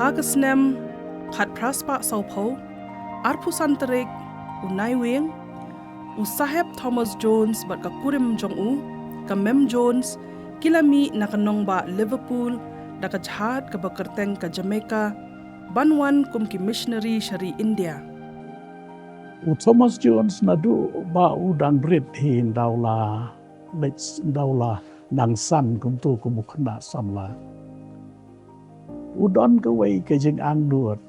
Hagasnem khat praspa saupo arpusan terik unai wing usaheb Thomas Jones bat kakurim jong u kamem Jones kilami nakanong ba Liverpool dakajhat kabakerteng ka Jamaica banwan kum ki missionary shari India. Thomas Jones nadu ba udang brit hin daula lets daula nang san kum tu kum khna samla udon ka wei ka jing ang nuot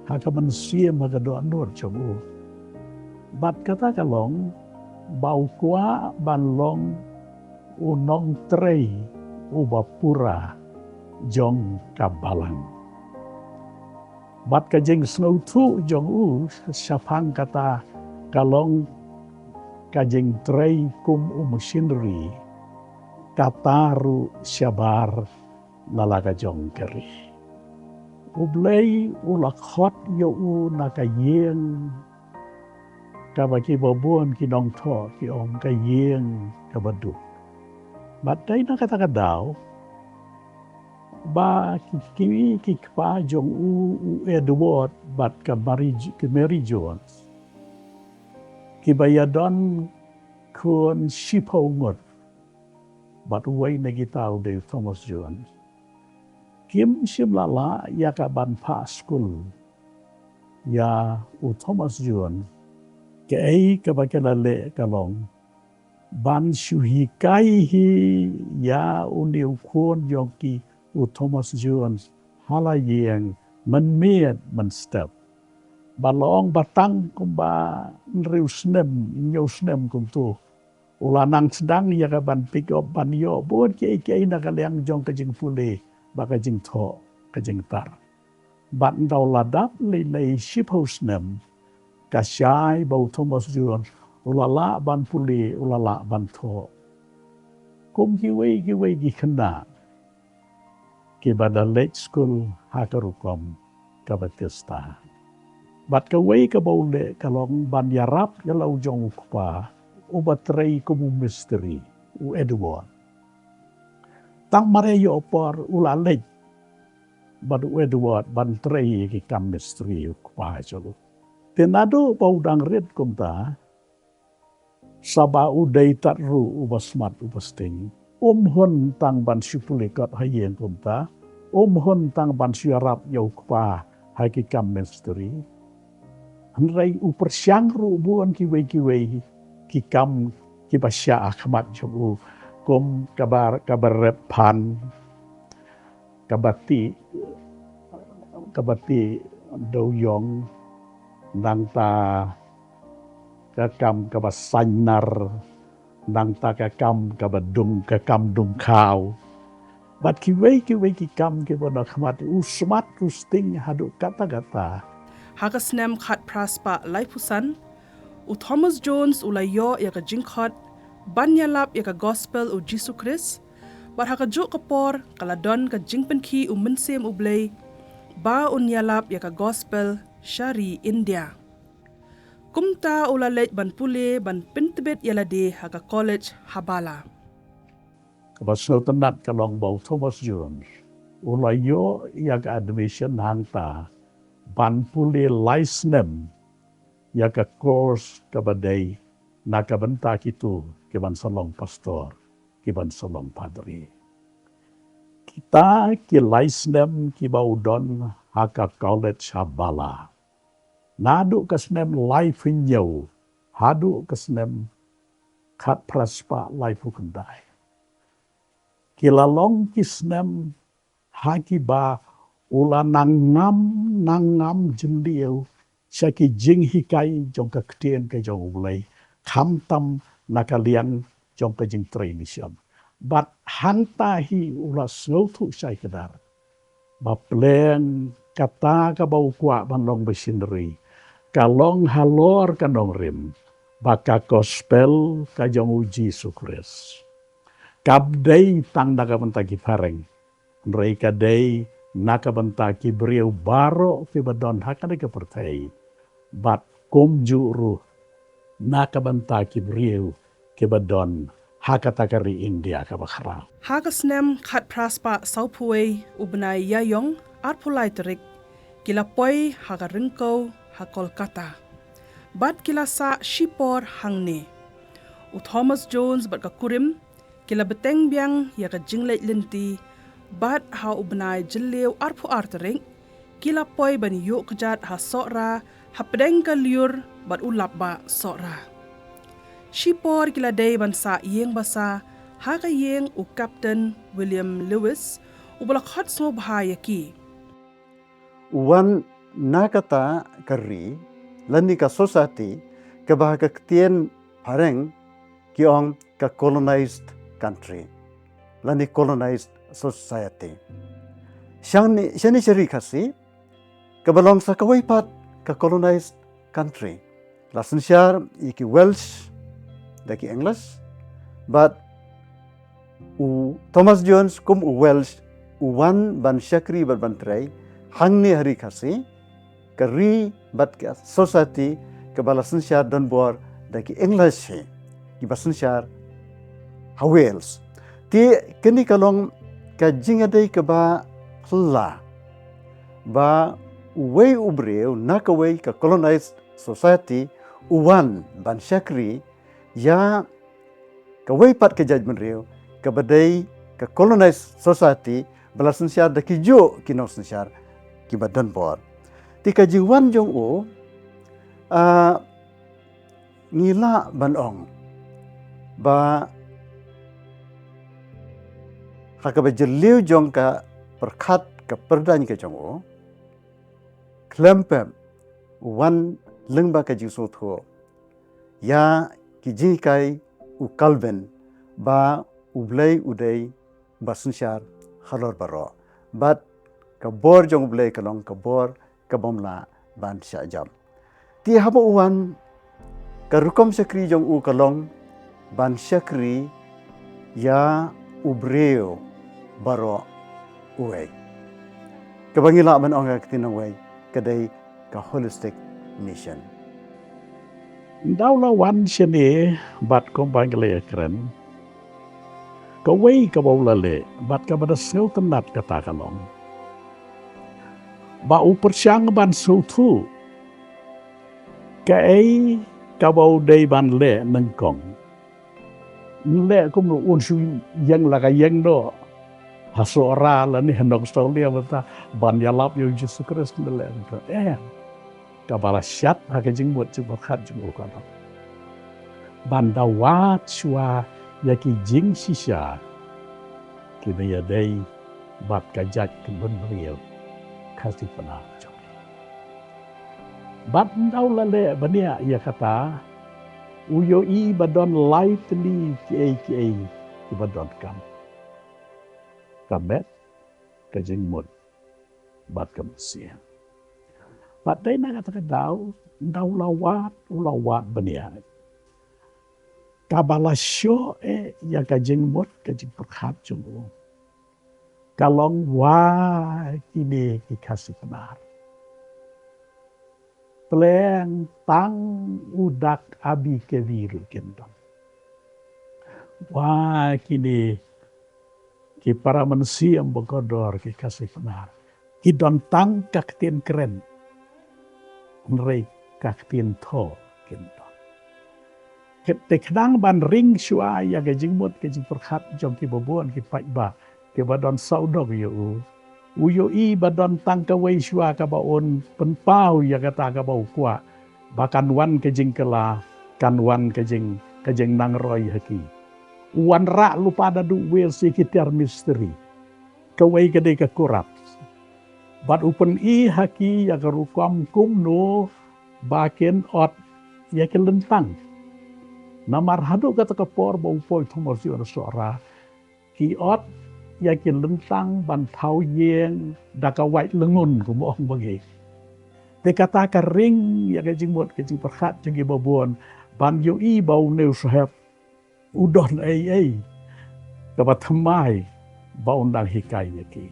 ha ka man sia ma ka do nuot chobu bat kata kalong bau kwa ban long unong trei ubapura jong kabalang bat ka jing snow tu jong u syafang kata kalong ka jing trei kum machinery kataru syabar nalaga jong keri ublay ulakhot yo u nakayeng kabaki babon kinong to ki om kayeng kabadu bat day nakatagadaw ba ki pa jong u Edward bat ka Mary Jones ki bayadon kun shipo ngot bat way nagitaw de Thomas Jones kim simlala ya ka ban pa school ya u Thomas Jones ke ai ka bakalale kalong ban shuhi kai hi ya uniu kun yongki u Thomas Jones halayeng man miet man step balong batang kumba riu snem nyo snem kum tu ulanang sedang ya ka ban pick up ban yo bon ke na kalyang jong ka jing pule ba ka jing tho ka jing tar ban daw ladap le ship house nem ka shai bau Thomas Jones ulala ban pule ulala ban tho kum ki wei gi khna ki bada late school hakarukom ka batista bat ka wei ka baule kalong ban yarap ya lau jong kwa ubatrei kumu misteri u Edward tang mare yo por ulalej bad Edward ban trei ki kam misteri kwa jolo tenado paudang red kumta saba udai tatru ubasmat ubasting hon tang ban syupulikat hayen kumta hon tang ban syarap yo kwa haki kam misteri Henry upersyang rubuan kiwei ki kam ki basya akhmat jobu kum kabar pan kabati doyong nang ta kakam kabasanyar nang ta kakam kabadung kakam dung kau bat kiwei ki kam ki bona akhmat usmat usting hadu kata-kata Hagasnem khat praspa laipusan u Thomas Jones ulayo ya ka jingkhot banyalap ya ka gospel u Jesus Christ bat haka juk kapor kaladon ka jingpenki u mensem ublay ba unyalap ya ka gospel shari India kumta ulalej ban pule ban pintibet yalade haka college habala kabasno tenat kalong bau Thomas Jones ulayo ya ka admission hangta ban pule laisnem ya ka course kabadai nakabenta kitu kiban salong pastor kiban salong padri kita ki laisnem ki baudon haka college habala nadu kasnem life inyo hadu kasnem khat praspa life ukandai kilalong kisnem haki ba ula nangam jendiu syaki jing hikai jong ka ktien ka jong ulai kham tam nakalian jong ka jing training but hanta hi ula snowtu sai kedar ba plan kata ka bau kwa ban long machinery kalong halor kanong rim baka gospel ka jong uji sukres kabdei tang daga mentagi pareng mereka dei nakabantaki beriau baro fibadon hakane ke pertai bat kom juru nakabantaki beriau kebadon hakatakari India ka bakara. Hagasnem khat praspa saupuei ubnai yayong arpulai terik kila poi haga ringkau ha Kolkata. Bat kila sa shipor hangne. U Thomas Jones bat ka kurim kila beteng biang ya ka jingleit linti bat ha ubnai jelew arpu artering kila poi ban yuk kejat ha sokra ha pedeng ka liur bat ulap ba sokra. Shipor kila day ban sa yeng basa ha ka yeng u Captain William Lewis u balakhat so bahaya ki. Wan nakata kari lani ka society ka bahaka ktien pareng kiong ka colonized country lani colonized society shani shari kasi ka balong sa kawaipat ka colonized country lasan syar iki Welsh daki English but u Thomas Jones kum u Welsh u wan ban syakri ban tray hangni hari kasi kari bat ka society ka balasan syar dan bor daki English he ki basan syar ha Wales ti kini kalong ka jingadai ka ba hla ba way ubreu nakaway ka colonized society uwan ban syakri ya ka way pat ka judgment reu ka badai ka colonized society balasan syar daki jo kinos syar ki badan bor ti ka jiwan jong o ngila banong ba hakaba jeliu jong ka perkhat ka perdan ka jong o klempem wan lengba ka jisu tho ya ki jikai u Calvin ba ublay uday basunsyar khalor baro bat ka bor jong ublay kalong ka bor ka bomla ban syajam ti haba uwan ka rukom syakri jong u kalong ban syakri ya ubreo baro uwe kabangila man ong ka tinaway kadai ka holistic mission Daula wan sini bat kompang le keren. Kawai ka baulale bat ka bada sel tenat kata kalong. Ba upersyang ban sutu. Kai ka bau dei ban le nengkong. Le kum nu un su yang la ka yang do. Hasora la ni henok stolia bata ban yalap yo Yesus Kristus le. Kabala syat haka jingmut cibakat jingmut kana. Bandawat syua yaki jing sisya. Kina ya day bat kajat kebun real kasih pernah coba. Bat ndau lale bania ia kata uyo i badon lightly ki badon kam. Kabet kajingmut bat kamsia. Paday na kata daw lawat bania. Kabalasyo ya kajing mot kajing perhat jumbo. Kalong wa kini kikasih benar. Pleng tang udak abi keviru kendon. Wa kini ki para manusia bekodor kikasih benar. Kidon tang kaktin keren. Nrei kaktin to kento. Keteknang ban ring syua ya gajing mut gajing perhat jom ki bobuan ki paitba ki badon saudog yo uyo i badon tangkawai syua ka baon penpau ya kata ka bau kwa bakan wan gajing kela kan wan gajing nang roy haki wan ra lupa ada du wel sekitar misteri kawai gede ka kurap bat upen i haki ya karukam kumno baken ot ya kelentang. Namar hadu kata kapor bau poi Thomas Jones suara ki ot ya kelentang ban thau yeng dakawai lengun kumong bagi. Te kata kering ya kajing perhat jengi babon ban yo i bau neu sahab udon ai kabat themai bau ndang hikai yaki.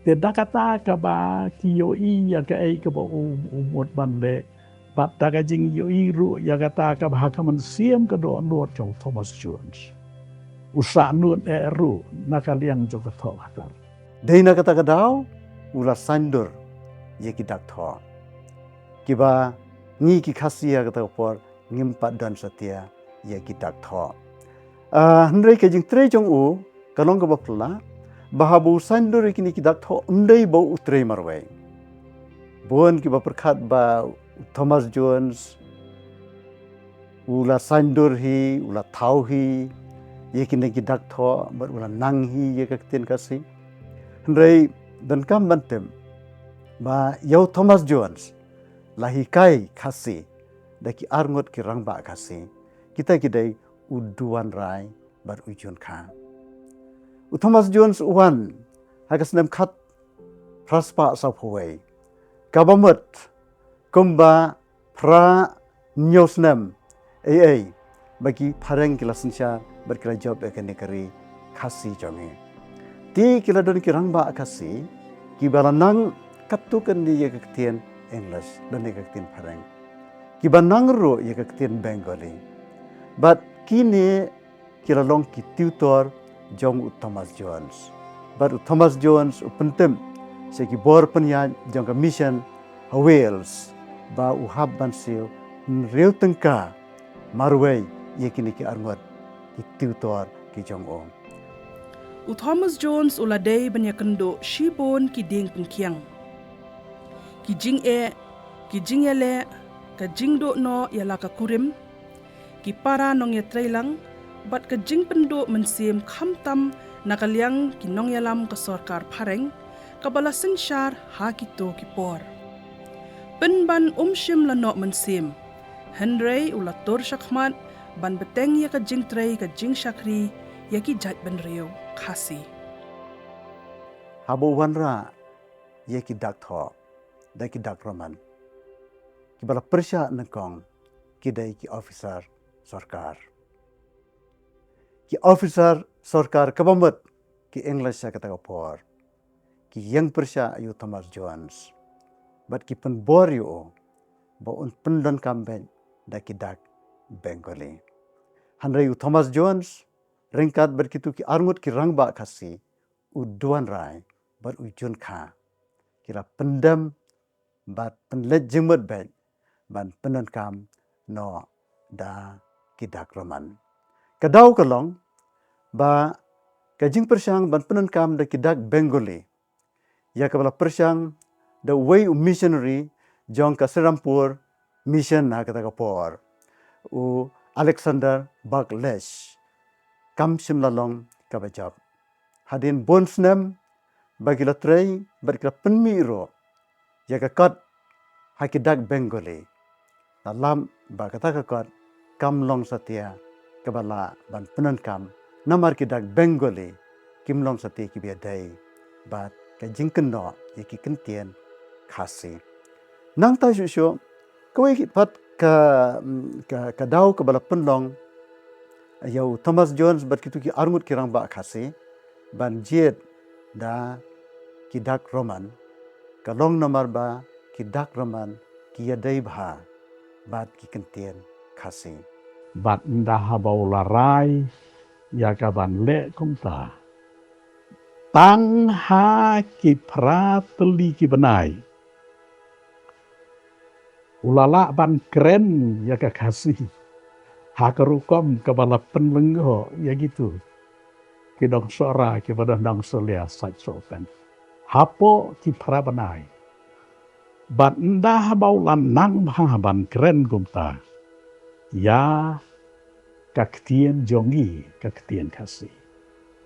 Tidak kata kaba kiyo i ya ka ai kaba umut bande bat daga jing yo i ru ya kata kaba hakaman siam ka do Lord Thomas Jones Usanut eru nakaliang juga tho akar. Dei na kata kadau ula sandur ye ki dak tho. Kiba ngi ki khasia kata por ngimpat dan setia ye ki dak tho. Hendrai ke jing tre jong u kalong ka bapla bahabu sandur kini ki dak tho undai bau utre marwai. Bon ki baperkhat ba Thomas Jones ula sandur hi ula thau hi ye kini ki dak tho bar ula nang hi ye ka tin kasi. Hendrai dan kam bantem ba yau Thomas Jones lahi kai kasi daki arngot ki rangba kasi kita kidai uduan rai bar ujun kha Thomas Jones uan hagas nem khat praspa sa phoi kabamut kumba pra nyosnem bagi pareng kila sinsha berkira job ekani kasi jonge ti kila don ki rangba kasi ki balanang katukan di ye ketien English dan ye ketien pareng ki banang ro ye ketien Bengali but kini kila long ki tutor jong Thomas Jones but Thomas Jones upentem se ki bor penya jong ka mission Wales ba uhab bansil rew tengka marway ye kini ki arngot ki tutor ki jong om Thomas Jones uladai banyak kendo shibon ki ding pengkiang. Ki jing ele, ka jing do no yala ka kurim, ki para nong ya trailang, bat ka jing pendo mensim khamtam nakaliang ki nong yalam ka sorkar pareng, ka balasin syar ha kito ki por. Penban shim la no mensim, Henry ulator syakmat, ban beteng ya ka jing tray ka jing syakri, ya ki jat ben reo khasi. Habo wanra ye ki dak tho da ki dak roman ki bala persya nangkong ki dai ki officer sarkar kabamut ki English sa kata por ki yang persya ayu Thomas Jones bat ki pen bor yo ba un pendon kamben da ki dak Bengali handrai Thomas Jones ringkat berkitu ki arngut ki rangba kasi uduan rai bar ujun kha kira pendam bat penlet jemut bet ban penon kam no da kidak roman kadau kalong ba kajing persyang ban penon kam da kidak Bengali ya kabala persyang the way missionary jong ka Serampur mission na kata kapor u Alexander Backlash kam simlalong kabajab hadin bonsnem bagi latrei berkira penmiro ya kakot hakidak Bengali dalam bagata kakot kam long satia kabala ban penon kam namar kidak Bengali kim long satia kibiadai bat kajingken no yaki kentien khasi nang ta shu kawai pat ka dau kabala penlong yau Thomas Jones berkitu ki arngut kirang ba khasi ban jet da kidak roman kalong nomor ba kidak roman ki yadai bha bat ki kentien khasi Bat ndah habau larai ya kaban le kumta. Tang ha ki prateli ki benai. Ulala ban keren ya ka kasih. Ha kerukom kebala penlenggo ya gitu. Kidong sora ki pada dang selia sait sopen. Hapo ki prabanai. Bat ndah habau lanang ban keren kumta. Ya kaktien jongi kaktien kasih.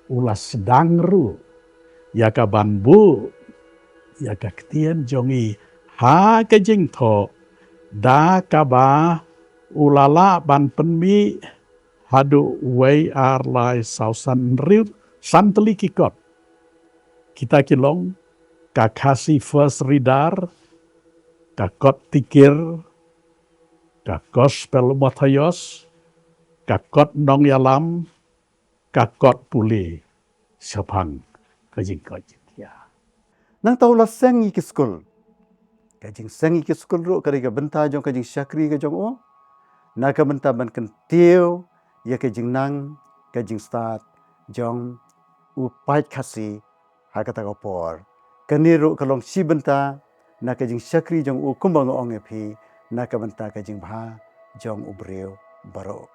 Ulas sedang ru ya ka banbu ya kaktien jongi ha kejing tho da kaba ulala ban penmi hadu wei ar lai sausan riu santeli kikot kita kilong kakasi first reader kakot tikir kagospel Matayos kakot nong yalam kakot puli sepang kajing ya. nang taulah sengi ki skul kajing sengi ki skul ro kariga benta jong kajing syakri ka jong o na ka benta ban kentiu ya kajing nang kajing start jong u pait khasi hakata ko por kaniru kalong sibenta na ka jing sakri jong u kumbang ong phi na ka benta ka jing bha jong u breu baro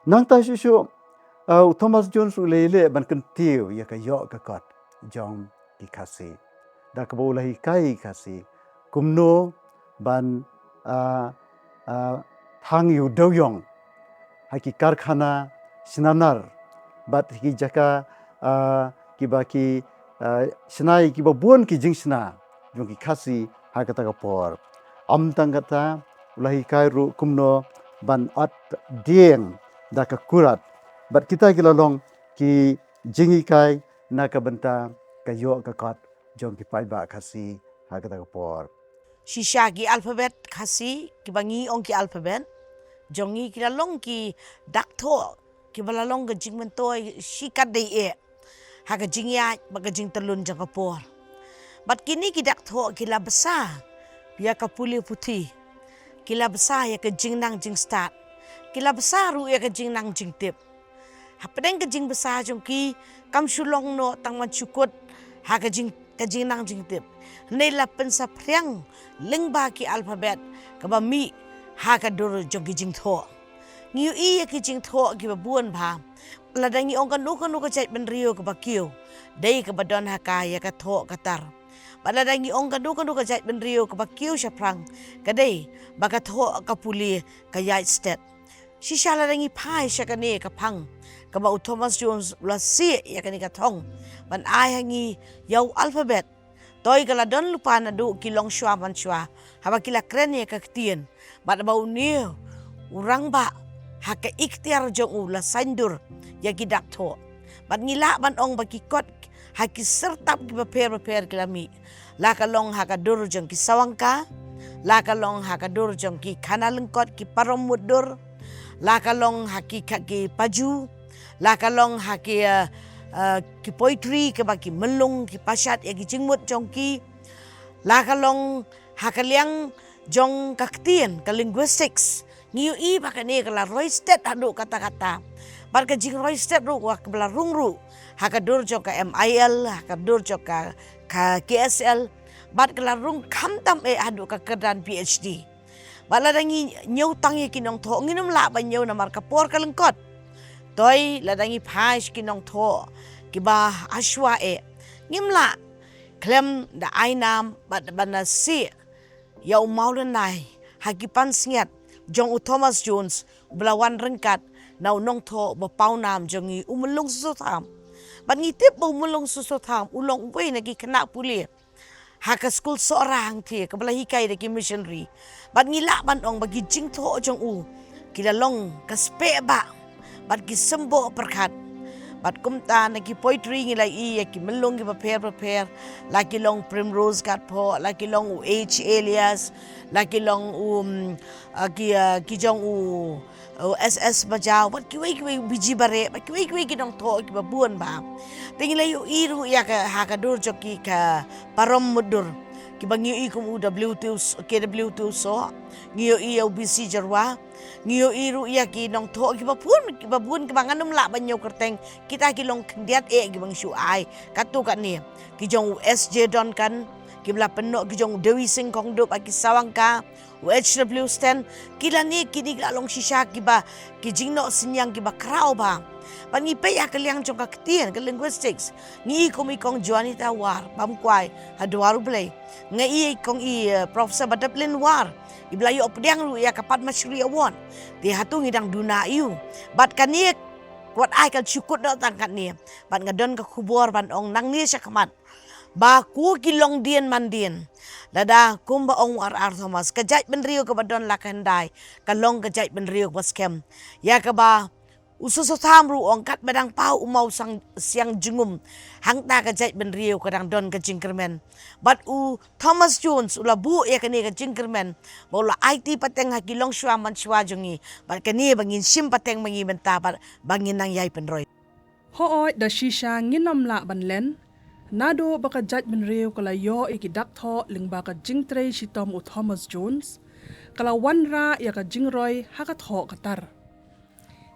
nang ta shu Thomas Jones ulele ban kan tiu ya ka yo ka kot jong ki khasi da ka bolahi kai khasi kumno ban thang yu doyong haki karkhana sinanar bat ki jaka ki ba ki sinai ki ba buon ki jingsna jong ki khasi hakata ka por amtang kata ulahi kai ru kumno ban at dieng da ka kurat bat kita kilalong ki jingi kai na ka benta ka yo ka kat jong ki pai ba khasi hakata ka por Shisha ki alphabet khasi ki bangi ong ki alphabet jongi ki lalong ki dakto ki balalong ga jingmen toy shikat dei e ha ga jingya ba ga jing telun jang kapor bat kini ki dakto ki la besa ya ka puli putih ki la besa ya ka jing nang jing start ki la besa ru ya ka jing nang jing tip ha pedeng ka jing besa jong ki kam shulong no tang man chukut ha ka jing nang jing tip nei la pensa priang lingba ki alphabet ka ba mi ha ka dur jong ki jing tho ngiu i ki jing tho ki ba buon ba la dangi ong ka nu ka chait ben rio ka ba kiu dei ka ba don ha ka ya ka tho ka tar ba la dangi ong ka nu ka chait ben rio ka ba kiu sha prang ka dei ba ka tho ka puli ka ya state shisha la dangi pai sha ka ne ka phang ka ba Thomas Jones la si ya ka ni ka thong ban ai hangi yau alphabet toy kala don lupa na du kilong shwa man shwa haba kila kren ya ka ktien ba ba unio urang ba ha ka ikhtiar jong ula sandur ya ki dakto bat ngila ban ong ba ki kot ha ki sertap ki ba per kilami la ka long ha ka dur jong ki sawangka la ka long ha ka dur jong ki kanalengkot ki parom mudur la ka long ha ki paju la ka long ha ki poetry ke ba ki melung ki pasat ya ki jingmut jong ki la ka long ha ka liang jong kaktien ka linguistics ngiu i ba ka ne ka la roisted adu kata-kata bar ka jing roisted ru wa ka bla rungru ha ka dur jong ka MIL ha ka dur jong ka KSL bar ka la rung khamtam e adu ka kedan PhD bala dangi nyau tangi kinong tho nginum la ba nyau na mar ka por ka lengkot toy ladangi phaish kinong tho kiba ashwa e ngimla klem da ainam bat bana si ya umaulen nai hakipan singat jong Thomas Jones belawan rengkat na unong tho ba paunam jongi umulong susotam bat ngitip ba umulong susotam ulong we nagi kena puli haka school seorang ti kabla hikai de ki missionary bat ngila ban ong bagi jing tho jong u kilalong kaspe ba bat ki sembo perkat bat kumta na ki poetry ngila i ki melong ki prepare laki long primrose kat po laki long H Elias laki long ki jong SS bajau bat ki wei biji bare bat ki wei ki dong tho ki babuan ba tingila yu iru ya ka hakadur joki ka parom mudur ki bangi i kum UW2 KW2 so ngiyo i UBC jarwa ngiyo iru ya ki nong tho ki babun ki banganum la banyo kerteng kita ki long kendiat ki bang shu ai katu kat ni ki jong SJ don kan ki bla penok ki jong Dewi Sing kong dop ki sawangka HW stand kila ni ki ni long shisha ki ba ki jingno sinyang ki ba krau ba pangi pe ya kaliang jong ka ktien ka linguistics ngi komi kong Juanita war pam kwai hadwaru blai ngai kong Professor Badaplin war iblayo opdiang ru ya kapat Mashri awon di hatung idang duna yu bat kaniek wat ai kan syukut do tangkat ni bat ngadon ka kubor ban ong nang ni syakamat ba ku kilong dien mandien dada kumba ong ar Thomas kajait ben rio ka badon lakandai kalong kajait ben rio baskem ya ka ba ususo tamru ong kat badang pau umau sang siang jungum hangta kajait ben rio kadang don ka jingkermen bat Thomas Jones ula bu ya kani ka jingkermen bola IT pateng hakilong shwa man shwa jungi bat kani bangin sim pateng mangi benta bangin nang yai penroy Hooi da shisha nginom la banlen nado baka jat ben rio kala yo ikidak tho lingba ka jingtre shitom Thomas Jones kala wanra ya ka jingroy haka tho katar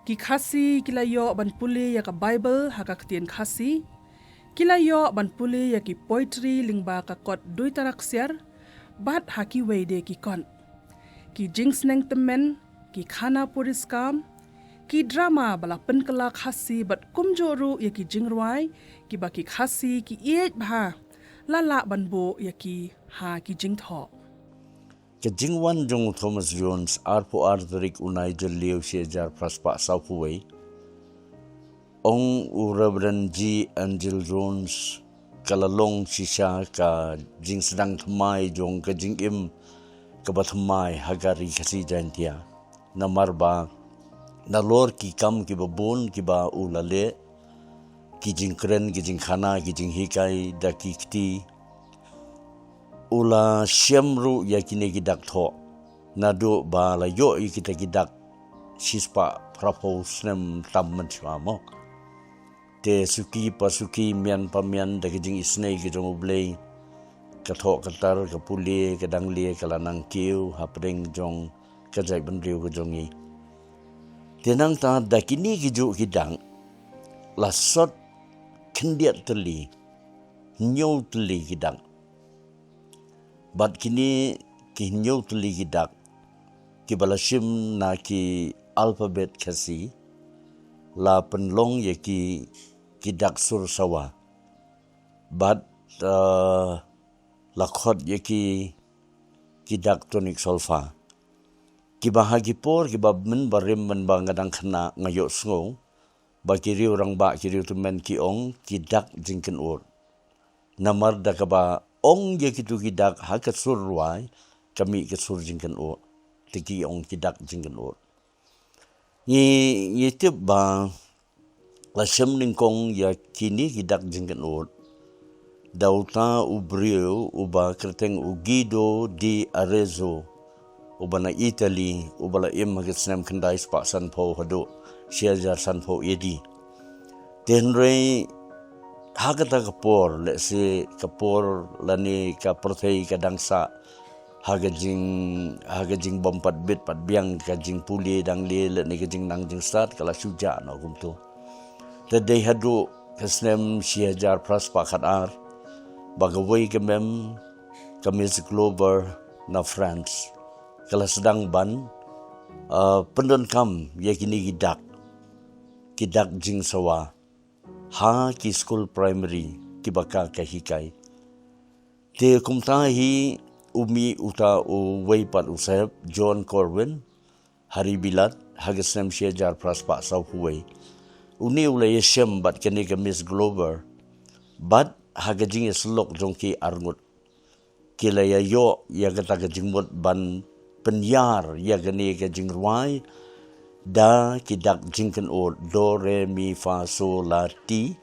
Ki khasi kila yo ban puli ya ka Bible haka ketien khasi. Kila yo ban puli ya ki poetry lingba ka kot dui tarak siar. Bat haki weide ki kon. Ki jings neng temen, ki khana puris kam. Ki drama bala penkela khasi bat kumjoru ya ki jingruai. Ki baki khasi ki iej bah. Lala ban bo ya ki ha ki jing tho. Ke jingwan jong Thomas Jones arpo arterik unai jelio siejar praspa saupuwei. Ong u Reverend G. Angel Jones kalalong sisa ka jing sedang thamai jong ka jing im ka bathamai hagari kasi jantia. Namarba na lor ki kam ki babun ki ba ulale ki jing kren ki jing khana ki jing hikai da ki kti ula syamru ya kini gidak tho nado ba la yo kita gidak sispa propose nem tamman chamo te suki pasuki mian pamian da ki jing isnei ki jong ublei ka tho katar ka puli ka dangli ka lanang kiu hapring jong ka jai ban riu ka jongi tenang ta da kini giju gidang la sot kendiat teli nyau teli gidang bat kini ki nyau teli gidak ki balashim na ki alphabet kasi la penlong ye ki gidak sur sawa bat la khot ye ki gidak tonic solfa ki bahagi por ki babmen barim men bangadang khna ngayo sngo ba kiri orang ba kiri tumen ki ong ki dak jingken ur namar da ka ba ong ye ki tu ki dak ha ka sur ruai kami ke sur jingken ur tiki ong ki dak jingken ur ye tip ba la shem ning kong ya kini ki dak jingken ur dauta ubrio uba kreteng ugido di Arezzo ubana Italy ubala im hagisnam kendai spa sanpo hado siajar sanpo edi tenre hagata kapor lese kapor lani ka protei ka dangsa hagajing bompat bit pat biang ka jing puli dang le ni ka jing nang jing start kala suja no gumto tadai hado kasnem siajar praspa khatar bagawai kemem kamis glover na France kala sedang ban pendon kam ya kini gidak jing sawa ha ki school primary ki baka ka hikai te kumta hi umi uta u weipat usep John Corwin hari bilat hagasem siajar praspa sau huwei uni ulai shem bat kini ka Miss Glover bat hagajing slok jongki arngut kila ya yo ya kata ka jingmut ban penyar ya gani ka jingruai da kidak jingken o do re mi fa so la ti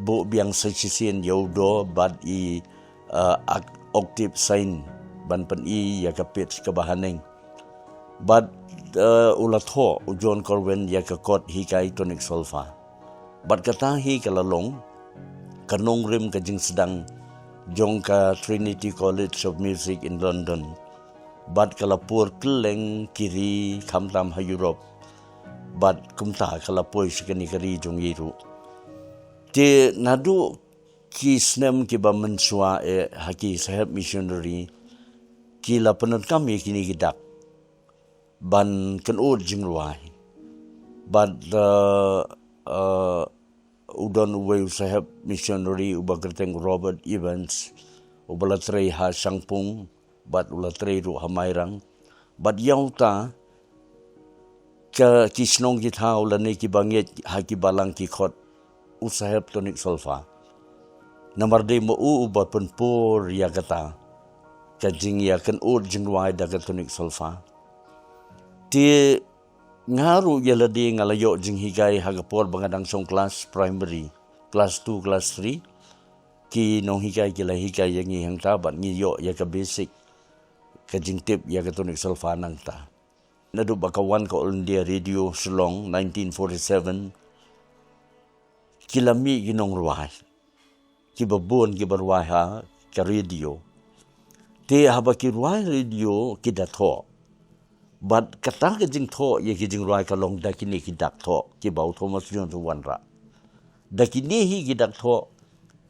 bo biang sisien yo do bad i octave sign ban pen i ya ka pitch ka bahaneng bad ulat ho John Corwin ya ka kot hikai tonic solfa bad kata hi kalalong kanong rim ka jing sedang jong ka Trinity College of Music in London bad kalapur keleng kiri kamtam ha Europe bad kumta kalapoi sikani kari jong yiru te nadu ki snem ki ba mensua haki sahab missionary ki la penon kami kini gidak ban kan od jingruai bad udon uwe sahab missionary ubagerteng Robert Evans ubalatrei ha sangpung bat ulatrei ru hamairang bat yauta ka kisnong githa ulane ki banget haki balang ki khot usahab tonic solfa namar de mo uba penpur ya kata ka jing ya kan ud jingwai da tonic solfa ti ngaru yaladi ngalayo jing higai hagapor bangadang song class primary class 2 class 3 ki nong higai kila higai yang hang tabat ngiyo ya ka basic ka jing tip ya ka tonic solfa nang ta nadu bakawan ko India radio Shillong 1947 kilami ginong ruwai kibabon kibarwai ha ka radio te haba ki ruwai radio kidatho But kata ke jing tho ye ke jing ruai kalong dakini ki dak tho ki bau Thomas Jones wanra. Dakini hi ki dak tho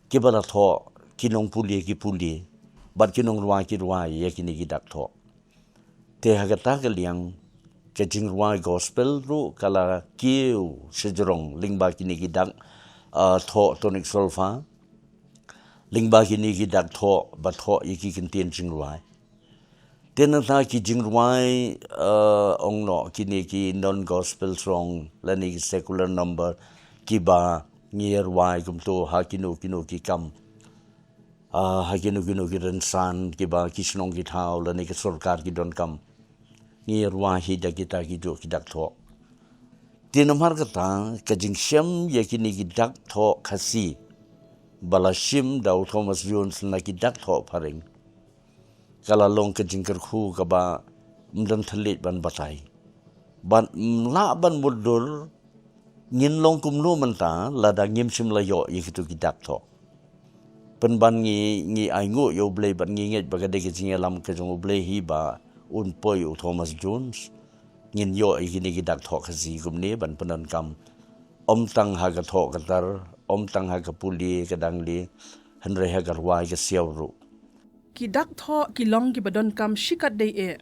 ki bala tho ki nong puli ki puli. But ki nong ruai ki ruai ye kini ki dak tho. Te hagata ke liang ke jing ruai gospel ru kala kiu sejrong lingba kini ki dak tho tonic solfa. Lingba kini ki dak tho ba tho ye ki kintien jing ruai. Tena ta ki jing ruai ong no kini ki non gospel song lani secular number ki ba ngier ruai kum to ha kinu ki kam ha kinu ki rensan ki ba ki snong ki thau lani ki sarkar ki don kam ngier ruai hi da kita ki jo ki dak tho. Tena mar kata ka jing shem ye kini ki dak tho khasi balashim da Thomas Jones na ki dak tho paring. Kala long ke jingker khu ka ba mdan thalit ban batai ban la ban mudur ngin long kum lu manta la da ngim sim la yo yikitu kidak tho pen ban ngi ai ngu yo blei ban ngi nget baga de ke jinga lam ke jong blei hi ba un poi Thomas Jones ngin yo ikini kidak tho khasi kum ne ban panan kam om tang ha ga tho ka tar om tang ha ka puli ka dang li hanre ha gar wai ka siaw ru Ki dak tho ki long ki badon kam shikat day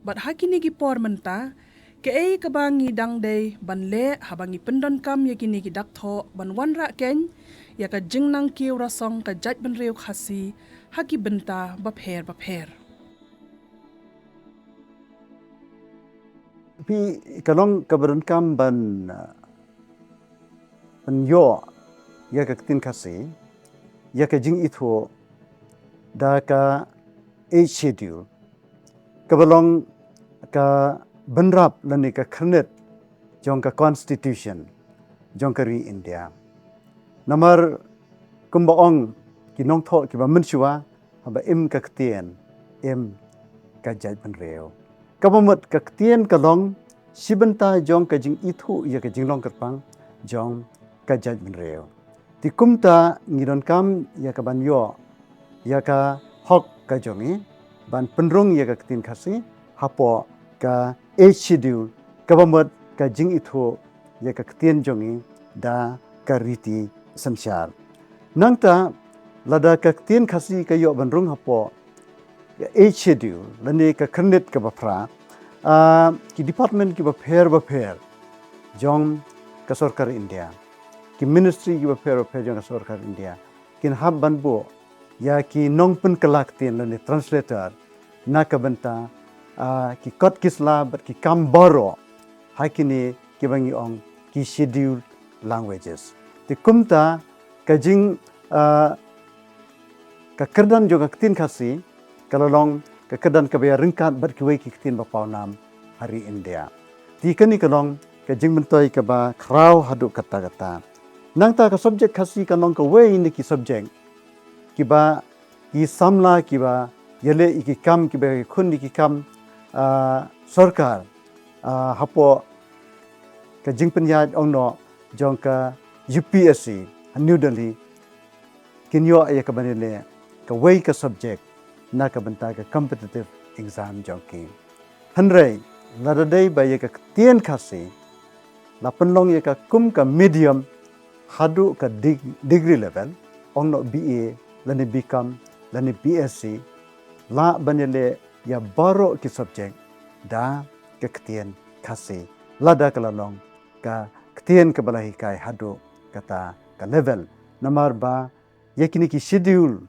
Bat hakini ki por menta ke ka bangi dang day ban le habangi pendon kam ya kini ki dak tho ban wanra ken ya ka jingnang ki rasong ka jaj ban reu khasi haki benta bapher. Pi kalong kabaran kam ban yo ya ka tin khasi ya ka jing itho da ka age schedule kabalong ka banrap lani ka khnet jong ka constitution jong ka ri India namar kumbaong kinong tho ki ba menshua haba im ka ktien im ka jaj ban reo kabamot ka ktien kalong sibenta jong ka jing ithu ya ka jinglong kerpang jong ka jaj ban reo ti kumta ngiron kam ya ka ban yo ya ka hok ka jongi ban penrung ya ka tin khasi hapo ka age schedule kabamot ka jing itho ya ka tien jongi da ka riti samsyar nangta lada ka tien khasi ka yo banrung hapo ka age schedule lani ka khnet ka bafra ki department ki ba pher jong ka sarkar India ki ministry ki ba pher jong ka sarkar India kin hab banbo ya ki nongpen kelak tin lani translator na ka benta ki kot kisla but ki kambaro hakini ki bangi ong ki schedule languages ti kumta ka jing ka kerdan jo ka tin khasi kalolong ka kerdan ka baya ringkat bat ki wei ki tin ba paunam hari India ti kani kalong ka jing mentoi ka ba kraw hadu kata nangta ka subject khasi kanong ka wei ni ki subject kiba ki samla kiba yele iki kam kiba khun iki kam sarkar hapo ka jingpen ya ongno jong ka UPSC New Delhi kinyo ay ka banile ka way ka subject na ka banta ka competitive exam jong ki hanrei ladaday ba ya ka tien khasi la penlong ya ka kum ka medium hadu ka degree level ongno BA lani bikam lani BSc la banile ya baro ki subject da ke ktien khasi lada kalalong ka ktien ke balahi kai hadu kata ka level namar ba yakini ki schedule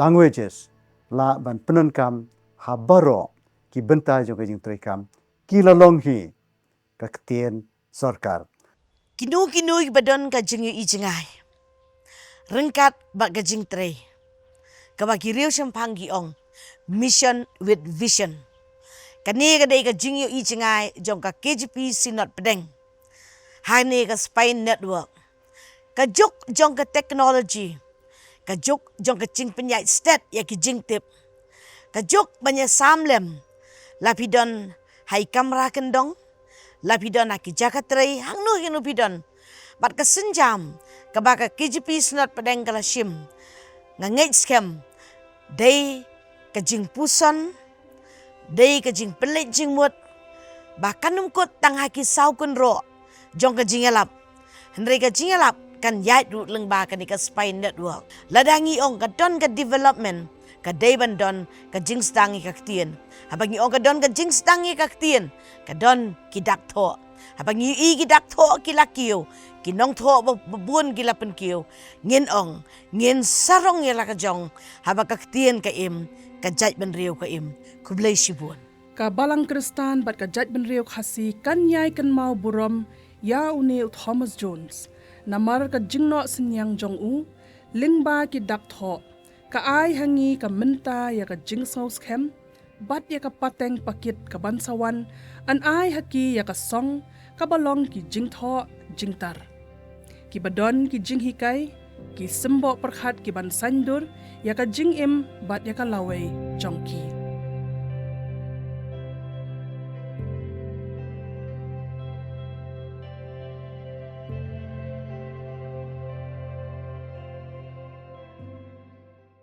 languages la ban penankam ha baro ki benta jo ke jing trikam ki lalong hi ka ktien sarkar Kinu badon ka jing yu ijingai rengkat bak ka jing tre kabagi riu sempang gi ong mission with vision kani ka dei ka jing yu ijingai jong ka KGP sinot pedeng hani ka spine network ka juk jong ka technology ka juk jong ka jing penyai stat ya ki jing tip ka juk banya samlem lapidon hai kamera kendong lapidon aki jakatrei hangnu hinu pidon bat ka senjam ka baka KGP sinot pedeng kala shim ngangej scam day ka jing puson day ka jing pelit jing mut bahkan numkut tang haki sau kun ro jong ka jingalap hendri ka jingalap kan yait ru leng ba kan ka spy network ladangi ong ka don ka development ka deban don ka jingstangi ka ktien habangi ong ka don ka jingstangi ka ktien ka don ki dak tho habangi i ki dak tho ki lakio ki nong tho bun ki lapen kio ngin ong ngin sarong ya la ka jong haba ka ktien ka im ka jait ben riu ka im kublai shibun Ka balang Kristan bat ka jat ben riok hasi kan yai kan mau burom ya uni Thomas Jones. Namar ka jingno senyang jong u lingba ki dak tho. Ka ai hangi ka menta ya ka jing saus kem bat ya ka pateng pakit ka bansawan an ai haki ya ka song ka balong ki jing tho jing tar. Ki badon ki jing hikai ki sembo perkhat ki ban sandur ya ka jing im bat ya ka lawai jong ki.